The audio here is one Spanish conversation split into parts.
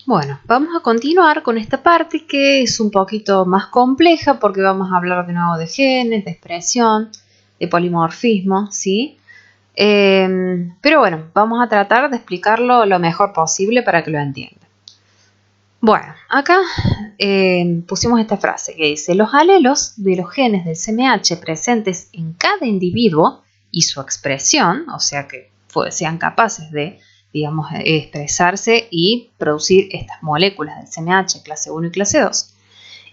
Bueno, vamos a continuar con esta parte que es un poquito más compleja porque vamos a hablar de nuevo de genes, de expresión, de polimorfismo, ¿sí? Pero bueno, vamos a tratar de explicarlo lo mejor posible para que lo entiendan. Bueno, acá pusimos esta frase que dice: los alelos de los genes del CMH presentes en cada individuo y su expresión, o sea que sean capaces de, digamos, expresarse y producir estas moléculas del CMH clase 1 y clase 2,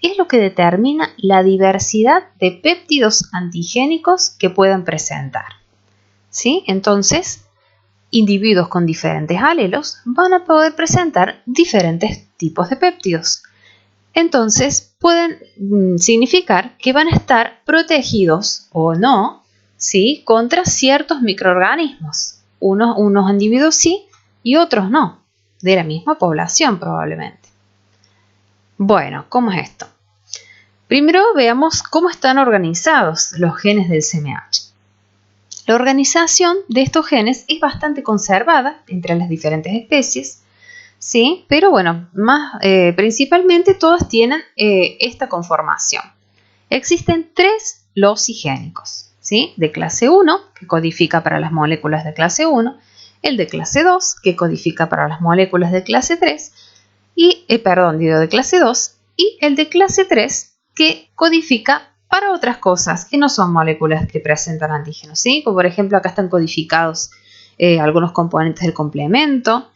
es lo que determina la diversidad de péptidos antigénicos que puedan presentar, ¿sí? Entonces, individuos con diferentes alelos van a poder presentar diferentes tipos de péptidos. Entonces, pueden significar que van a estar protegidos o no, ¿sí?, contra ciertos microorganismos. Unos individuos sí y otros no, de la misma población probablemente. Bueno, ¿cómo es esto? Primero veamos cómo están organizados los genes del CMH. La organización de estos genes es bastante conservada entre las diferentes especies, ¿sí? Pero bueno, principalmente todas tienen esta conformación. Existen 3 losigénicos, ¿sí? De clase 1, que codifica para las moléculas de clase 1, el de clase 2, que codifica para las moléculas de clase 3, de clase 2, y el de clase 3, que codifica para otras cosas que no son moléculas que presentan antígenos, ¿sí? Como por ejemplo acá están codificados algunos componentes del complemento,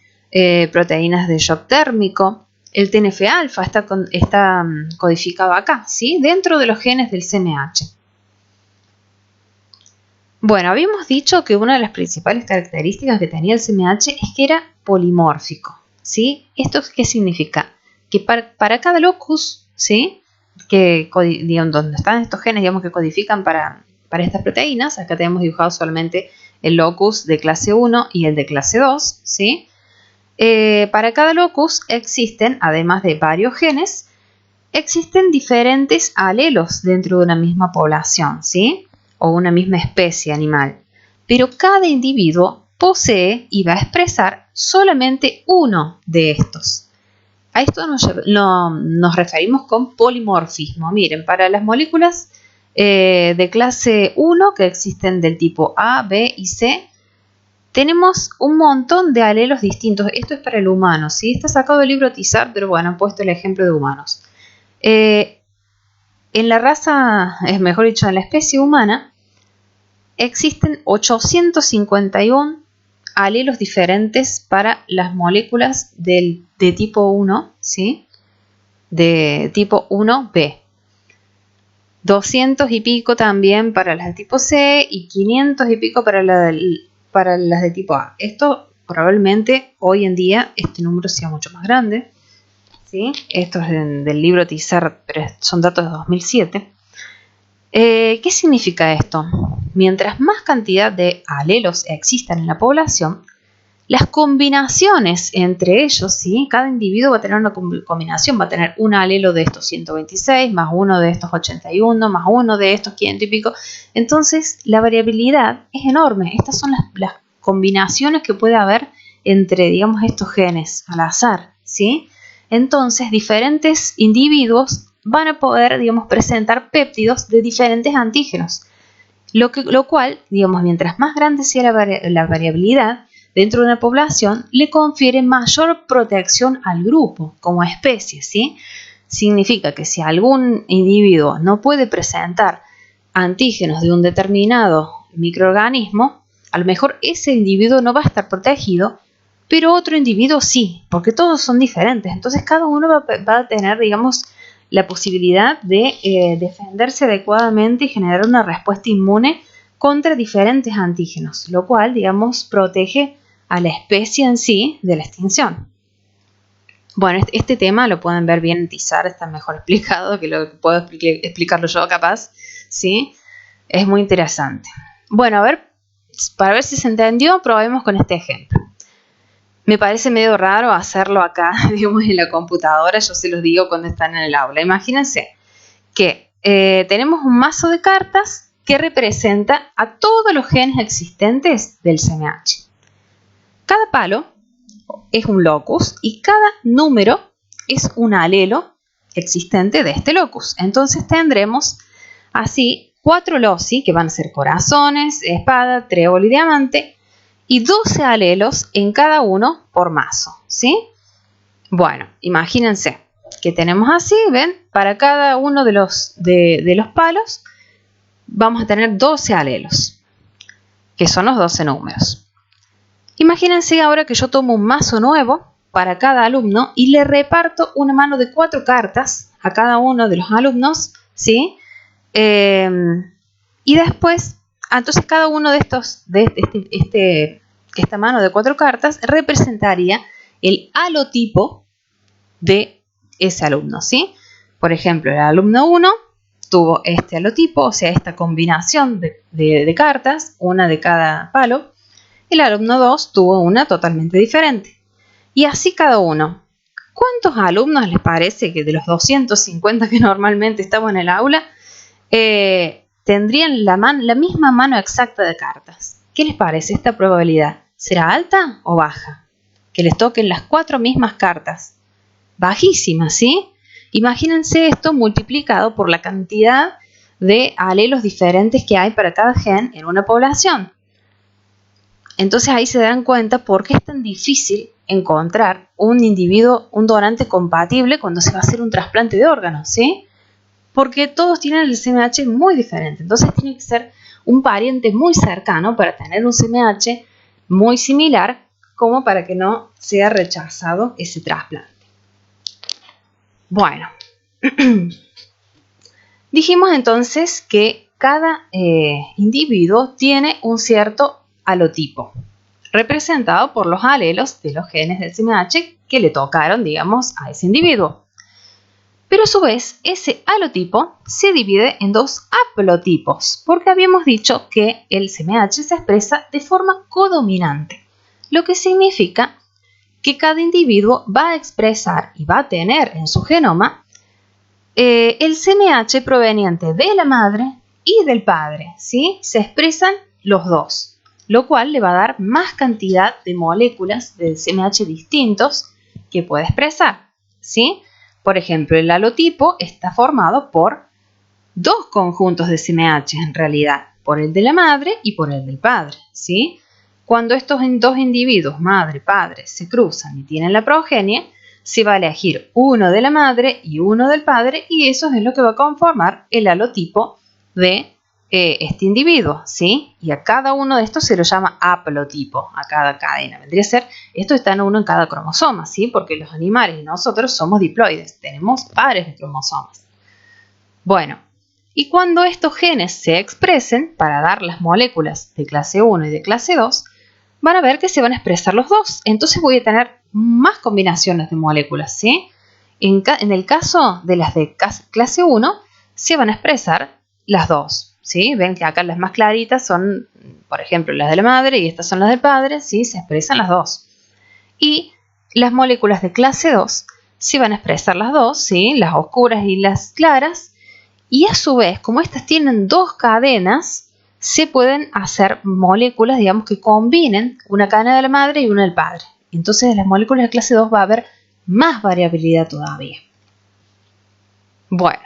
proteínas de shock térmico, el TNF-alfa está codificado acá, ¿sí?, dentro de los genes del CMH. Bueno, habíamos dicho que una de las principales características que tenía el CMH es que era polimórfico, ¿sí? ¿Esto qué significa? Que para cada locus, ¿sí?, digamos, donde están estos genes, digamos, que codifican para estas proteínas, acá tenemos dibujado solamente el locus de clase 1 y el de clase 2, ¿sí? Para cada locus existen, además de varios genes, existen diferentes alelos dentro de una misma población, ¿sí?, o una misma especie animal, pero cada individuo posee y va a expresar solamente uno de estos. A esto nos referimos con polimorfismo. Miren, para las moléculas de clase 1 que existen del tipo A, B y C, tenemos un montón de alelos distintos. Esto es para el humano, ¿sí? Está sacado del libro Tizard, pero bueno, han puesto el ejemplo de humanos. En la raza, mejor dicho, en la especie humana, existen 851 alelos diferentes para las moléculas de tipo 1, ¿sí?, de tipo 1b. 200 y pico también para las de tipo C y 500 y pico para las de tipo A. Esto probablemente hoy en día este número sea mucho más grande, ¿sí? Esto es del libro Tizard, pero son datos de 2007. ¿Qué significa esto? Mientras más cantidad de alelos existan en la población, las combinaciones entre ellos, ¿sí?, cada individuo va a tener una combinación, va a tener un alelo de estos 126, más uno de estos 81, más uno de estos 500 y pico. Entonces, la variabilidad es enorme. Estas son las combinaciones que puede haber entre, digamos, estos genes al azar, ¿sí? Entonces, diferentes individuos van a poder, digamos, presentar péptidos de diferentes antígenos, lo cual, digamos, mientras más grande sea la variabilidad dentro de una población, le confiere mayor protección al grupo como especie, ¿sí? Significa que si algún individuo no puede presentar antígenos de un determinado microorganismo, a lo mejor ese individuo no va a estar protegido, pero otro individuo sí, porque todos son diferentes. Entonces cada uno va a tener, digamos, la posibilidad de defenderse adecuadamente y generar una respuesta inmune contra diferentes antígenos, lo cual, digamos, protege a la especie en sí de la extinción. Bueno, este tema lo pueden ver bien en Tizard, está mejor explicado que lo que puedo explicarlo yo capaz, ¿sí? Es muy interesante. Bueno, a ver, para ver si se entendió, probemos con este ejemplo. Me parece medio raro hacerlo acá, digamos, en la computadora, yo se los digo cuando están en el aula. Imagínense que tenemos un mazo de cartas que representa a todos los genes existentes del CMH. Cada palo es un locus y cada número es un alelo existente de este locus. Entonces tendremos así 4 loci, que van a ser corazones, espada, trébol y diamante, y 12 alelos en cada uno por mazo, ¿sí? Bueno, imagínense que tenemos así, ¿ven? Para cada uno de los palos vamos a tener 12 alelos, que son los 12 números. Imagínense ahora que yo tomo un mazo nuevo para cada alumno y le reparto una mano de 4 cartas a cada uno de los alumnos, ¿sí? Y después, entonces cada uno de estos, esta mano de 4 cartas representaría el halotipo de ese alumno, ¿sí? Por ejemplo, el alumno 1 tuvo este halotipo, o sea, esta combinación de cartas, una de cada palo. El alumno 2 tuvo una totalmente diferente. Y así cada uno. ¿Cuántos alumnos les parece que de los 250 que normalmente estamos en el aula tendrían la misma mano exacta de cartas? ¿Qué les parece esta probabilidad? ¿Será alta o baja? Que les toquen las 4 mismas cartas. Bajísima, ¿sí? Imagínense esto multiplicado por la cantidad de alelos diferentes que hay para cada gen en una población. Entonces ahí se dan cuenta por qué es tan difícil encontrar un individuo, un donante compatible cuando se va a hacer un trasplante de órganos, ¿sí? Porque todos tienen el CMH muy diferente. Entonces tiene que ser un pariente muy cercano para tener un CMH muy similar como para que no sea rechazado ese trasplante. Bueno, dijimos entonces que cada individuo tiene un cierto halotipo, representado por los alelos de los genes del CMH que le tocaron, digamos, a ese individuo. Pero a su vez, ese halotipo se divide en 2 haplotipos, porque habíamos dicho que el CMH se expresa de forma codominante, lo que significa que cada individuo va a expresar y va a tener en su genoma el CMH proveniente de la madre y del padre, ¿sí? Se expresan los dos, lo cual le va a dar más cantidad de moléculas del CMH distintos que puede expresar, ¿sí? Por ejemplo, el halotipo está formado por 2 conjuntos de CMH en realidad, por el de la madre y por el del padre, ¿sí? Cuando estos 2 individuos, madre y padre, se cruzan y tienen la progenie, se va a elegir uno de la madre y uno del padre y eso es lo que va a conformar el halotipo de este individuo, ¿sí? Y a cada uno de estos se lo llama haplotipo, a cada cadena. Vendría a ser, esto está en uno en cada cromosoma, ¿sí? Porque los animales y nosotros somos diploides, tenemos pares de cromosomas. Bueno, y cuando estos genes se expresen para dar las moléculas de clase 1 y de clase 2, van a ver que se van a expresar los dos. Entonces voy a tener más combinaciones de moléculas, ¿sí? En el caso de las de clase 1, se van a expresar las dos, ¿sí? Ven que acá las más claritas son, por ejemplo, las de la madre y estas son las del padre, ¿sí? Se expresan las dos. Y las moléculas de clase 2 se van a expresar las dos, ¿sí? Las oscuras y las claras. Y a su vez, como estas tienen 2 cadenas, se pueden hacer moléculas, digamos, que combinen una cadena de la madre y una del padre. Entonces, en las moléculas de clase 2 va a haber más variabilidad todavía. Bueno,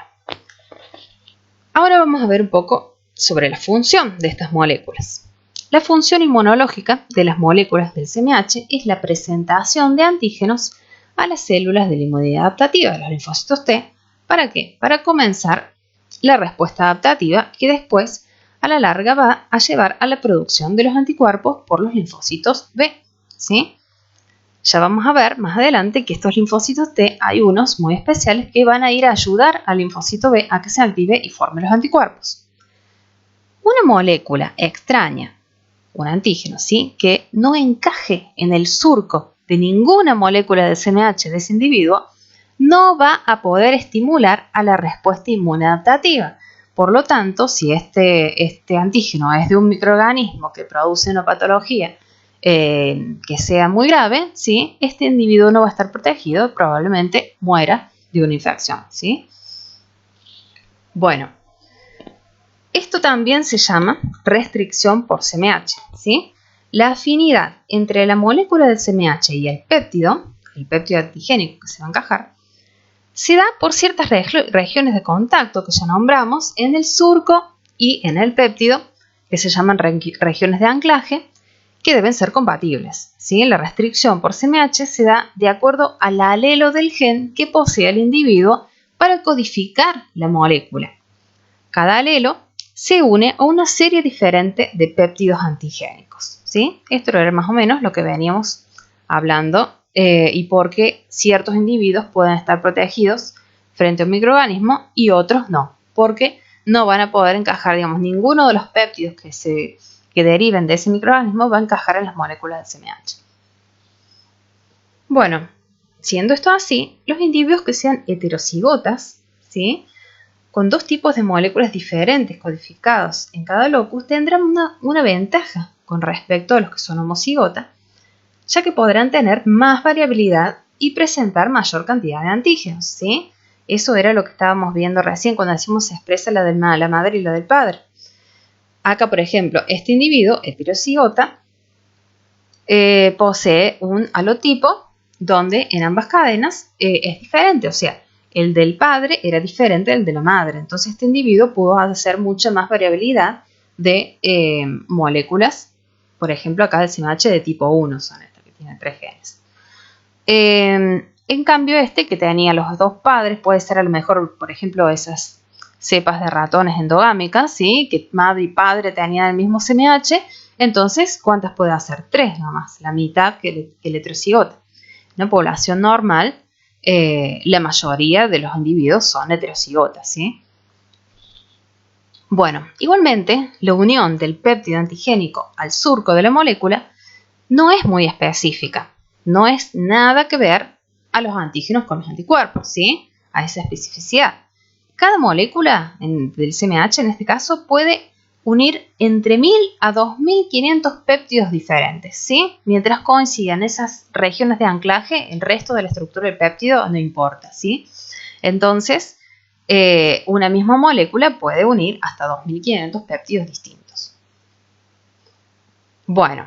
ahora vamos a ver un poco sobre la función de estas moléculas. La función inmunológica de las moléculas del CMH es la presentación de antígenos a las células de la inmunidad adaptativa, de los linfocitos T. ¿Para qué? Para comenzar la respuesta adaptativa que después a la larga va a llevar a la producción de los anticuerpos por los linfocitos B, ¿sí? Ya vamos a ver más adelante que estos linfocitos T hay unos muy especiales que van a ir a ayudar al linfocito B a que se active y forme los anticuerpos. Una molécula extraña, un antígeno, ¿sí? Que no encaje en el surco de ninguna molécula de CMH de ese individuo, no va a poder estimular a la respuesta inmune adaptativa. Por lo tanto, si este antígeno es de un microorganismo que produce una patología que sea muy grave, ¿sí? Este individuo no va a estar protegido, probablemente muera de una infección, ¿sí? Bueno, esto también se llama restricción por CMH, ¿sí? la afinidad entre la molécula del CMH y el péptido antigénico que se va a encajar, se da por ciertas regiones de contacto que ya nombramos en el surco y en el péptido, que se llaman regiones de anclaje, que deben ser compatibles, ¿sí? La restricción por CMH se da de acuerdo al alelo del gen que posee el individuo para codificar la molécula. Cada alelo se une a una serie diferente de péptidos antigénicos, ¿sí? Esto era más o menos lo que veníamos hablando y por qué ciertos individuos pueden estar protegidos frente a un microorganismo y otros no, porque no van a poder encajar, digamos, ninguno de los péptidos que deriven de ese microorganismo va a encajar en las moléculas del CMH. Bueno, siendo esto así, los individuos que sean heterocigotas, ¿sí?, con dos tipos de moléculas diferentes codificados en cada locus, tendrán una ventaja con respecto a los que son homocigotas, ya que podrán tener más variabilidad y presentar mayor cantidad de antígenos, ¿sí? Eso era lo que estábamos viendo recién cuando decimos se expresa la madre y la del padre. Acá, por ejemplo, este individuo heterocigota posee un halotipo donde en ambas cadenas es diferente, o sea, el del padre era diferente del de la madre. Entonces este individuo pudo hacer mucha más variabilidad de moléculas. Por ejemplo, acá el CMH de tipo 1 son estas, que tienen 3 genes. En cambio, este que tenía los dos padres puede ser a lo mejor, por ejemplo, esas cepas de ratones endogámicas, ¿sí?, que madre y padre tenían el mismo CMH. Entonces, ¿cuántas puede hacer? 3 nomás, la mitad que el heterocigota. En una población normal, la mayoría de los individuos son heterocigotas, ¿sí? Bueno, igualmente, la unión del péptido antigénico al surco de la molécula no es muy específica. No es nada que ver a los antígenos con los anticuerpos, ¿sí?, a esa especificidad. Cada molécula del CMH, en este caso, puede unir entre 1000 a 2500 péptidos diferentes, ¿sí? Mientras coincidan esas regiones de anclaje, el resto de la estructura del péptido no importa, ¿sí? Entonces, una misma molécula puede unir hasta 2500 péptidos distintos. Bueno,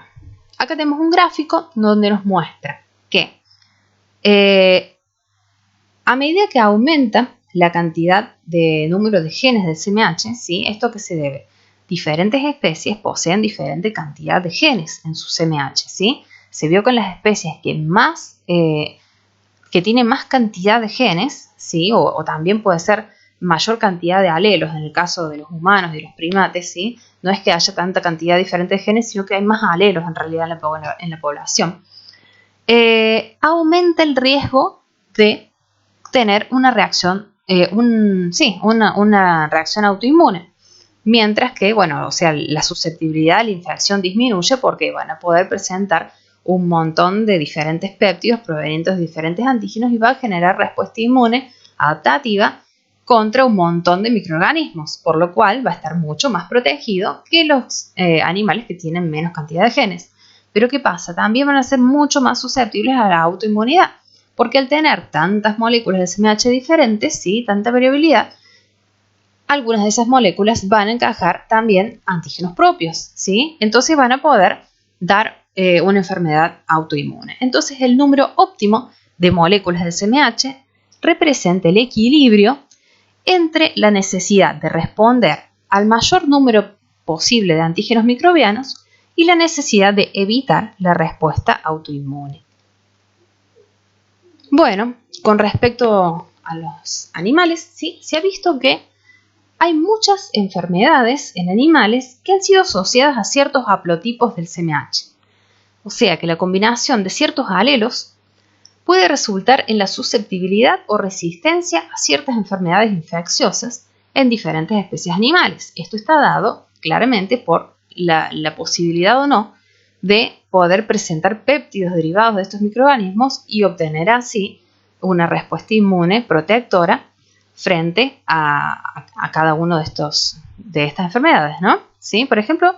acá tenemos un gráfico donde nos muestra que a medida que aumenta la cantidad de número de genes del CMH, ¿sí?, ¿esto a qué se debe? Diferentes especies poseen diferente cantidad de genes en su CMH, ¿sí? Se vio con las especies que tienen más cantidad de genes, ¿sí?, o también puede ser mayor cantidad de alelos en el caso de los humanos y los primates, ¿sí? No es que haya tanta cantidad diferente de genes, sino que hay más alelos en realidad en la población. Aumenta el riesgo de tener una reacción, una reacción autoinmune. Mientras que, bueno, o sea, la susceptibilidad a la infección disminuye porque van a poder presentar un montón de diferentes péptidos provenientes de diferentes antígenos y va a generar respuesta inmune adaptativa contra un montón de microorganismos, por lo cual va a estar mucho más protegido que los animales que tienen menos cantidad de genes. Pero ¿qué pasa? También van a ser mucho más susceptibles a la autoinmunidad, porque al tener tantas moléculas de CMH diferentes, ¿sí?, tanta variabilidad, algunas de esas moléculas van a encajar también antígenos propios, ¿sí? Entonces van a poder dar una enfermedad autoinmune. Entonces el número óptimo de moléculas del CMH representa el equilibrio entre la necesidad de responder al mayor número posible de antígenos microbianos y la necesidad de evitar la respuesta autoinmune. Bueno, con respecto a los animales, ¿sí?, se ha visto que hay muchas enfermedades en animales que han sido asociadas a ciertos haplotipos del CMH. O sea que la combinación de ciertos alelos puede resultar en la susceptibilidad o resistencia a ciertas enfermedades infecciosas en diferentes especies animales. Esto está dado claramente por la posibilidad o no de poder presentar péptidos derivados de estos microorganismos y obtener así una respuesta inmune protectora frente a cada uno de estas enfermedades, ¿no? ¿Sí? Por ejemplo,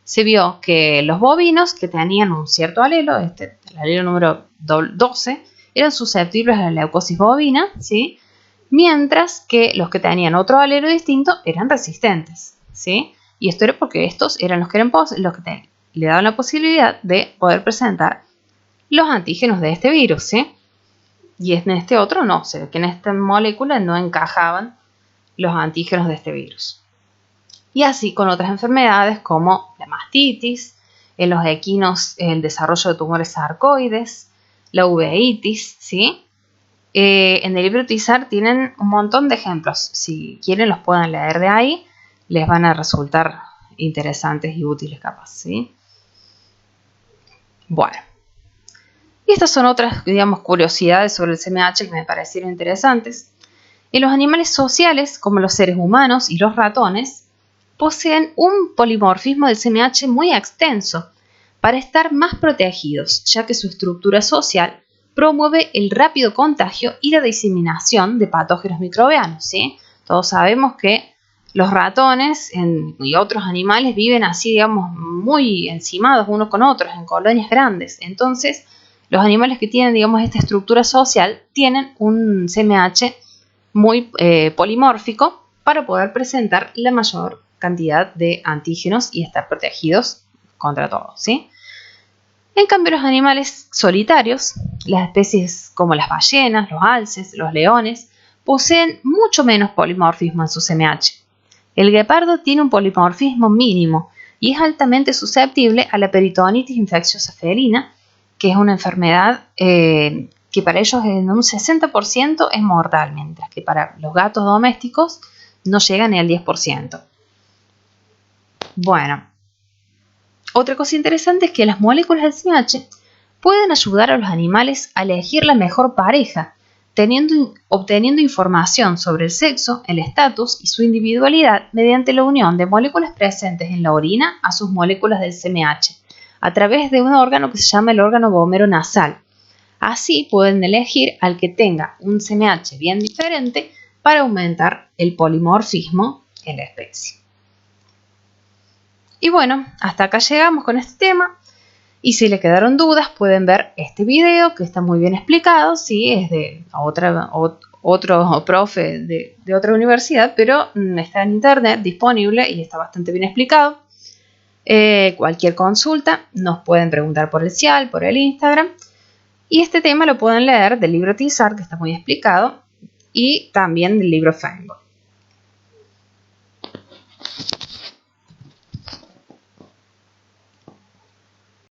se vio que los bovinos que tenían un cierto alelo, el alelo número 12, eran susceptibles a la leucosis bovina, ¿sí?, mientras que los que tenían otro alelo distinto eran resistentes, ¿sí? Y esto era porque estos eran los que le daban la posibilidad de poder presentar los antígenos de este virus, ¿sí? Y en este otro no, se ve que en esta molécula no encajaban los antígenos de este virus. Y así con otras enfermedades como la mastitis, en los equinos el desarrollo de tumores sarcoides, la uveitis, ¿sí? En el libro Tizar tienen un montón de ejemplos. Si quieren los pueden leer de ahí, les van a resultar interesantes y útiles capaz, ¿sí? Bueno. Y estas son otras, digamos, curiosidades sobre el CMH que me parecieron interesantes. En los animales sociales, como los seres humanos y los ratones, poseen un polimorfismo del CMH muy extenso para estar más protegidos, ya que su estructura social promueve el rápido contagio y la diseminación de patógenos microbianos, ¿sí? Todos sabemos que los ratones y otros animales viven así, digamos, muy encimados unos con otros, en colonias grandes. Entonces, los animales que tienen, digamos, esta estructura social tienen un CMH muy polimórfico para poder presentar la mayor cantidad de antígenos y estar protegidos contra todo, ¿sí? En cambio, los animales solitarios, las especies como las ballenas, los alces, los leones, poseen mucho menos polimorfismo en su CMH. El guepardo tiene un polimorfismo mínimo y es altamente susceptible a la peritonitis infecciosa felina, que es una enfermedad que para ellos en un 60% es mortal, mientras que para los gatos domésticos no llega ni al 10%. Bueno, otra cosa interesante es que las moléculas del CMH pueden ayudar a los animales a elegir la mejor pareja, obteniendo información sobre el sexo, el estatus y su individualidad mediante la unión de moléculas presentes en la orina a sus moléculas del CMH, a través de un órgano que se llama el órgano vomero nasal. Así pueden elegir al que tenga un CMH bien diferente para aumentar el polimorfismo en la especie. Y bueno, hasta acá llegamos con este tema. Y si le quedaron dudas, pueden ver este video que está muy bien explicado. Sí, es de otro profe de otra universidad, pero está en internet disponible y está bastante bien explicado. Cualquier consulta nos pueden preguntar por el CIAL, por el Instagram. Y este tema lo pueden leer del libro Tizar, que está muy explicado, y también del libro Feinberg.